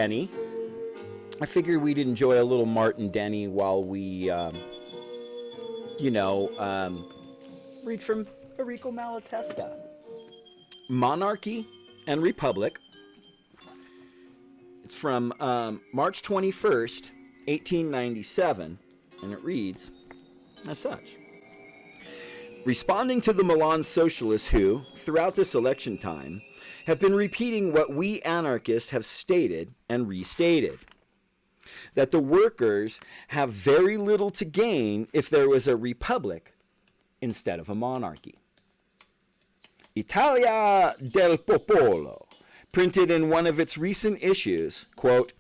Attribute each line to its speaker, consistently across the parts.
Speaker 1: Denny. I figured we'd enjoy a little Martin Denny while we, read from Errico Malatesta. Monarchy and Republic. It's from March 21st, 1897, and it reads as such. Responding to the Milan socialists who, throughout this election time, have been repeating what we anarchists have stated and restated, that the workers have very little to gain if there was a republic instead of a monarchy. Italia del Popolo printed in one of its recent issues, quote,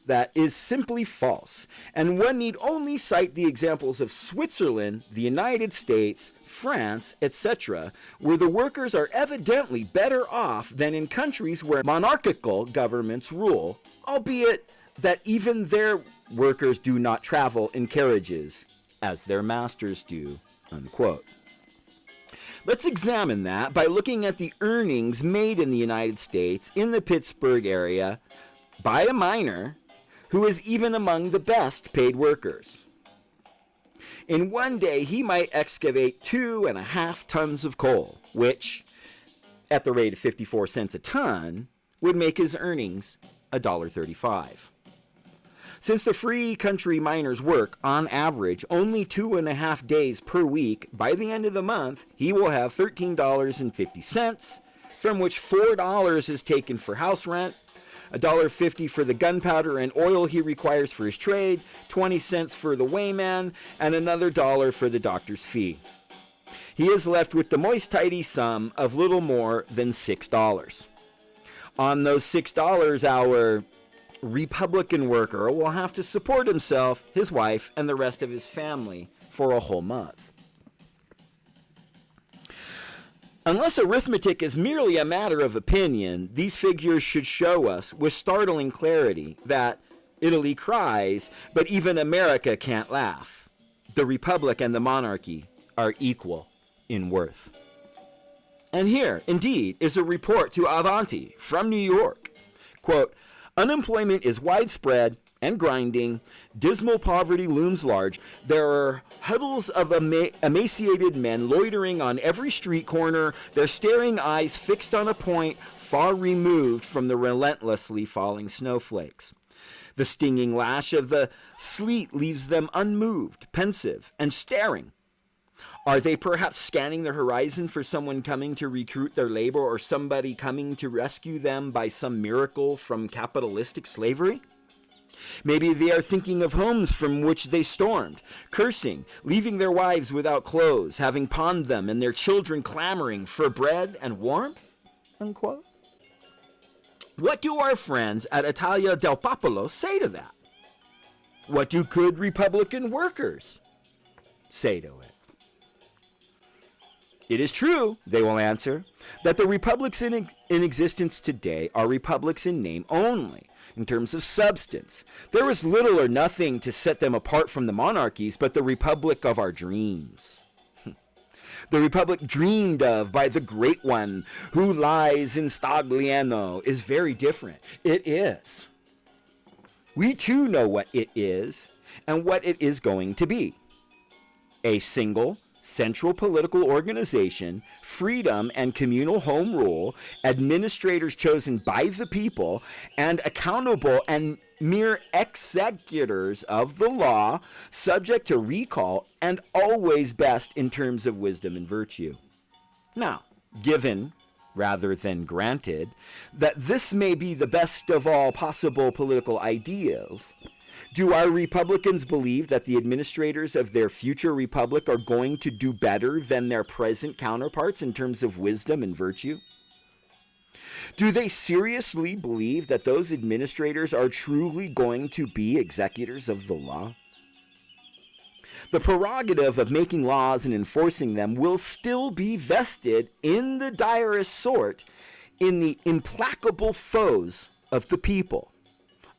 Speaker 1: that is simply false, and one need only cite the examples of Switzerland, the United States, France, etc., where the workers are evidently better off than in countries where monarchical governments rule, albeit that even their workers do not travel in carriages as their masters do, unquote. Let's examine that by looking at the earnings made in the United States in the Pittsburgh area by a miner who is even among the best paid workers. In one day, he might excavate 2.5 tons of coal, which, at the rate of 54 cents a ton, would make his earnings $1.35. Since the free country miners work, on average, only 2.5 days per week, by the end of the month, he will have $13.50, from which $4 is taken for house rent, $1.50 for the gunpowder and oil he requires for his trade, 20 cents for the weighman, and another $1 for the doctor's fee. He is left with the moist tidy sum of little more than $6. On those $6, our Republican worker will have to support himself, his wife, and the rest of his family for a whole month. Unless arithmetic is merely a matter of opinion, these figures should show us with startling clarity that Italy cries, but even America can't laugh. The Republic and the monarchy are equal in worth. And here, indeed, is a report to Avanti from New York. Quote, unemployment is widespread and grinding. Dismal poverty looms large. There are huddles of emaciated men loitering on every street corner, their staring eyes fixed on a point far removed from the relentlessly falling snowflakes. The stinging lash of the sleet leaves them unmoved, pensive, and staring. Are they perhaps scanning the horizon for someone coming to recruit their labor or somebody coming to rescue them by some miracle from capitalistic slavery? Maybe they are thinking of homes from which they stormed, cursing, leaving their wives without clothes, having pawned them, and their children clamoring for bread and warmth, unquote. What do our friends at Italia del Popolo say to that? What do good Republican workers say to it? It is true, they will answer, that the republics in existence today are republics in name only. In terms of substance, there is little or nothing to set them apart from the monarchies but the republic of our dreams. The republic dreamed of by the great one who lies in Stagliano is very different. It is. We too know what it is and what it is going to be. A single, central political organization, freedom and communal home rule, administrators chosen by the people, and accountable and mere executors of the law, subject to recall, and always best in terms of wisdom and virtue. Now, given, rather than granted, that this may be the best of all possible political ideals, do our Republicans believe that the administrators of their future republic are going to do better than their present counterparts in terms of wisdom and virtue? Do they seriously believe that those administrators are truly going to be executors of the law? The prerogative of making laws and enforcing them will still be vested in the direst sort in the implacable foes of the people,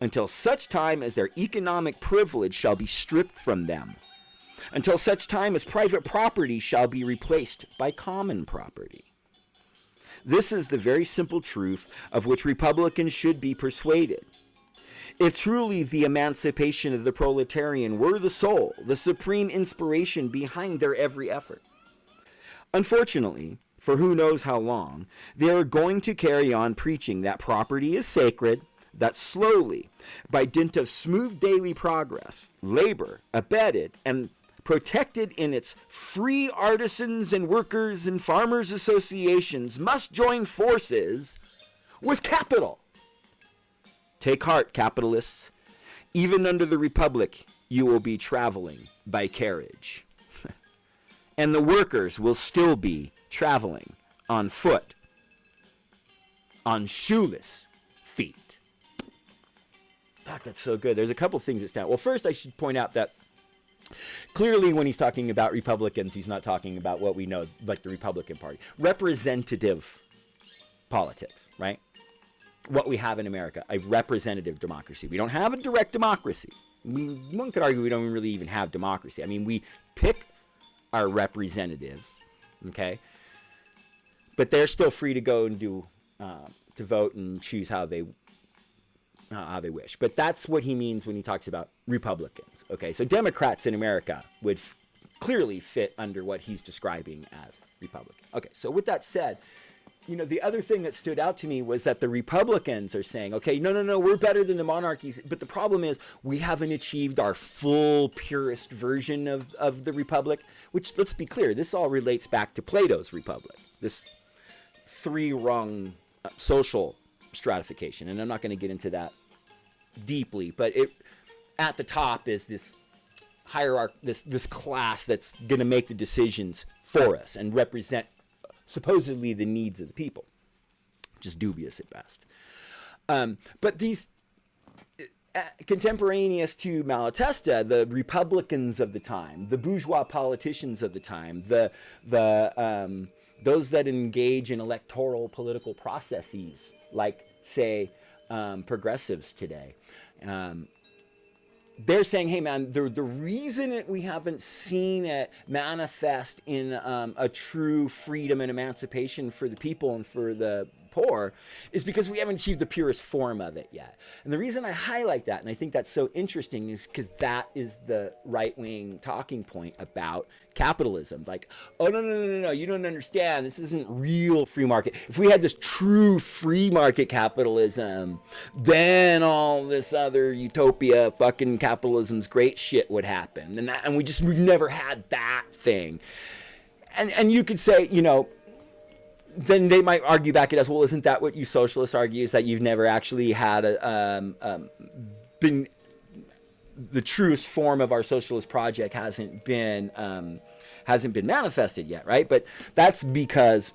Speaker 1: until such time as their economic privilege shall be stripped from them, until such time as private property shall be replaced by common property. This is the very simple truth of which Republicans should be persuaded. If truly the emancipation of the proletarian were the soul, the supreme inspiration behind their every effort. Unfortunately, for who knows how long, they are going to carry on preaching that property is sacred, that slowly, by dint of smooth daily progress, labor, abetted, and protected in its free artisans and workers and farmers associations, must join forces with capital. Take heart, capitalists. Even under the Republic, you will be traveling by carriage. And the workers will still be traveling on foot, on shoeless feet. Fuck, that's so good. There's a couple things that stand out. Well, first I should point out that clearly when he's talking about Republicans, he's not talking about what we know, like the Republican Party. Representative politics, right? What we have in America, a representative democracy. We don't have a direct democracy. One could argue we don't really even have democracy. I mean, we pick our representatives, okay? But they're still free to go and do, to vote and choose how they wish. But that's what he means when he talks about Republicans, okay? So Democrats in America would clearly fit under what he's describing as Republican. Okay, so with that said, you know, the other thing that stood out to me was that the Republicans are saying, okay, no, we're better than the monarchies. But the problem is we haven't achieved our full purist version of the Republic, which, let's be clear, this all relates back to Plato's Republic, this three-rung social stratification. And I'm not going to get into that deeply, but it at the top is this hierarchy, this class that's going to make the decisions for us and represent supposedly the needs of the people, which is dubious at best. But these contemporaneous to Malatesta, the Republicans of the time, the bourgeois politicians of the time, those that engage in electoral political processes, like, say, progressives today, they're saying, hey, man, the reason that we haven't seen it manifest in a true freedom and emancipation for the people and for the poor is because we haven't achieved the purest form of it yet. And the reason I highlight that, and I think that's so interesting, is because that is the right-wing talking point about capitalism. Like, oh, no, you don't understand. This isn't real free market. If we had this true free market capitalism, then all this other utopia, fucking capitalism's great shit would happen. And we've never had that thing. And you could say, you know, then they might argue back at us, well, isn't that what you socialists argue, is that you've never actually had been the truest form of our socialist project hasn't been manifested yet, right? But that's because,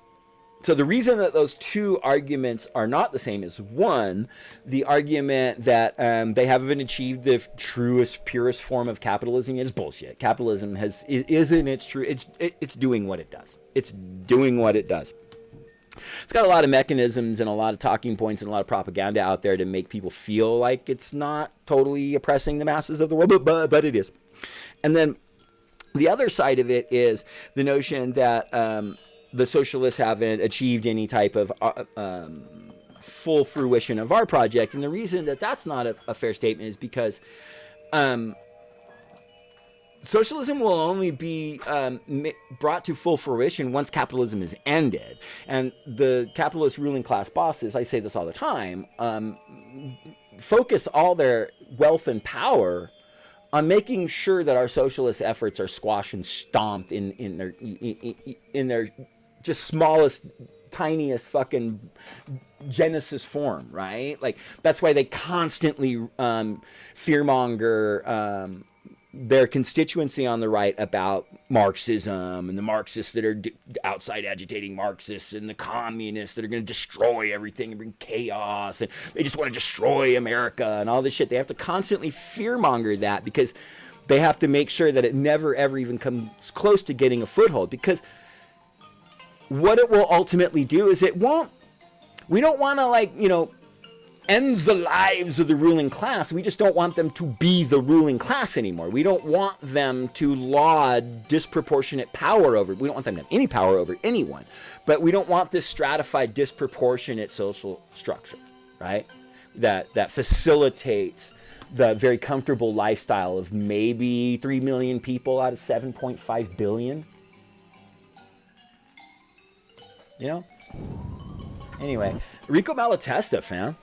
Speaker 1: so the reason that those two arguments are not the same is, one, the argument that they haven't achieved the truest, purest form of capitalism is bullshit. Capitalism isn't its true. It's doing what it does. It's doing what it does. It's got a lot of mechanisms and a lot of talking points and a lot of propaganda out there to make people feel like it's not totally oppressing the masses of the world, but it is. And then the other side of it is the notion that the socialists haven't achieved any type of full fruition of our project. And the reason that that's not a fair statement is because socialism will only be brought to full fruition once capitalism is ended. And the capitalist ruling class bosses, I say this all the time, focus all their wealth and power on making sure that our socialist efforts are squashed and stomped in their just smallest, tiniest fucking genesis form, right? Like, that's why they constantly fearmonger their constituency on the right about Marxism and the Marxists that are outside agitating Marxists and the communists that are going to destroy everything and bring chaos, and they just want to destroy America and all this shit. They have to constantly fearmonger that because they have to make sure that it never ever even comes close to getting a foothold, because what it will ultimately do is we don't want to, like, you know, end the lives of the ruling class. We just don't want them to be the ruling class anymore. We don't want them to laud disproportionate power over. We don't want them to have any power over anyone. But we don't want this stratified, disproportionate social structure, right? that facilitates the very comfortable lifestyle of maybe 3 million people out of 7.5 billion. You know? Anyway, Errico Malatesta, fam.